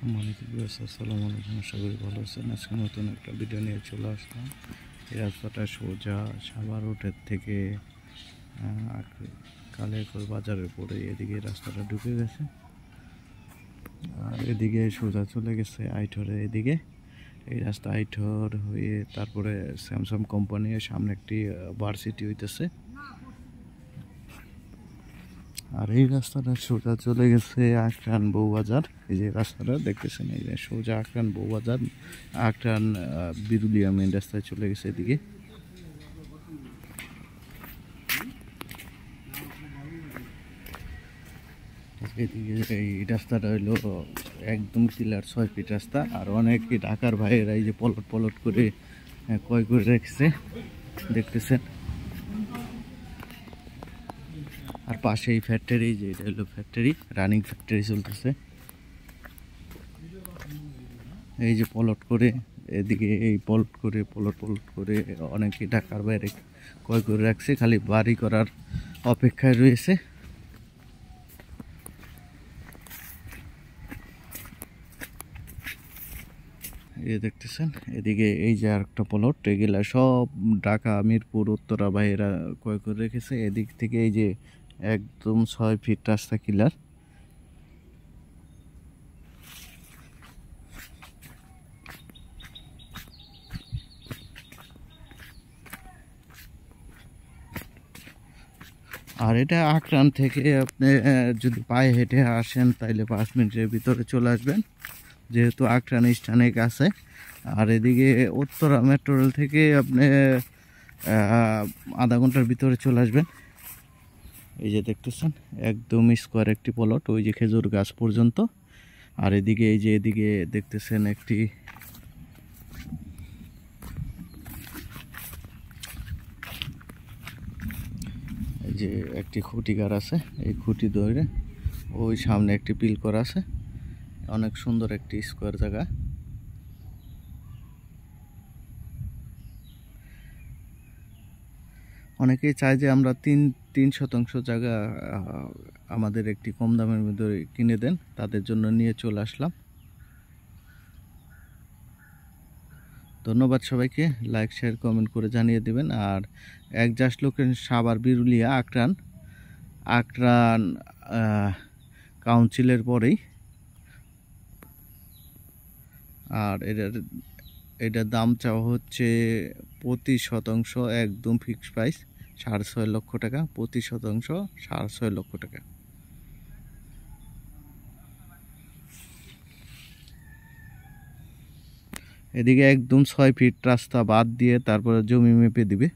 সম্মানিত ভিউয়ার্স, আসসালামু আলাইকুম। আশা করি ভালো আছেন। আজকে নতুন একটা ভিডিও নিয়ে চলে আসলাম। এই রাস্তাটা সোজা সাভার রোডের থেকে কালিয়াকৈর বাজারের পরে এদিকে রাস্তাটা ঢুকে গেছে, আর এদিকে সোজা চলে গেছে আইঠরের এদিকে। এই রাস্তা আইঠর হয়ে তারপরে স্যামসাং কোম্পানির সামনে একটি ভার্সিটি হইতেছে, আর এই রাস্তাটা সোজা চলে গেছে আক্রান বউবাজার। এই যে রাস্তাটা দেখতেছেন, এই যে সোজা আক্রান বউবাজার, আক্রান বিরুলিয়া মেন রাস্তায় চলে গেছে এদিকে। এদিকে এই রাস্তাটা হইলো একদম ক্লিয়ার 6 ফিট রাস্তা, আর অনেক ঢাকার ভাইয়েরা এই যে পলট পলট করে ক্রয় করে রেখেছে, দেখতেছেন। আর পাশে এই ফ্যাক্টরি, যে এটা হলো ফ্যাক্টরি, রানিং ফ্যাক্টরি চলতেছে। এই যে পলট করে এদিকে, এই পলট করে অনেকে ঢাকার বাইরে ক্রয় করে রাখছে, খালি বাড়ি করার অপেক্ষায় রয়েছে। এই দেখতেছেন, এদিকে এই যে আরেকটা প্লট, এগুলা সব ঢাকা মিরপুর উত্তরা ভাইয়েরা ক্রয় করে রেখেছে। এদিক থেকে এই যে একদম 6 ফিট রাস্তা ক্লিয়ার। আর এটা আক্রান থেকে আপনি যদি পায়ে হেঁটে আসেন তাইলে 5 মিনিটের ভিতরে চলে আসবেন, যেহেতু আক্রান স্থানিক আছে। আর এদিকে উত্তরা মেট্রো রেল থেকে আপনি আধা ঘন্টার ভিতরে চলে আসবেন। এই যে দেখতেছেন, একদম স্কোয়ার একটি প্লট, ওই যে খেজুর গাছ পর্যন্ত। আর এদিকে এই যে এদিকে দেখতেছেন একটি এই যে একটি খুঁটি গাড় আছে, এই খুঁটি ধরে ওই সামনে একটি পিল করা আছে। অনেক সুন্দর একটি স্কোয়ার জায়গা। অনেকেই চায় যে আমরা তিন শতাংশ জায়গা আমাদের একটি কম দামের মধ্যে কিনে দেন, তাদের জন্য নিয়ে চলে আসলাম। ধন্যবাদ সবাইকে, লাইক শেয়ার কমেন্ট করে জানিয়ে দেবেন। আর একজাস্ট লোকেশন সাভার বিরুলিয়া আক্রান কাউন্সিলের পরেই। আর এটার দাম চাওয়া হচ্ছে প্রতি শতাংশ একদম ফিক্সড প্রাইস 6.5 লক্ষ টাকা, প্রতি শতাংশ 6.5 লক্ষ টাকা। এদিকে একদম 6 ফিট রাস্তা বাদ দিয়ে তারপরে জমি মেপে দিবে।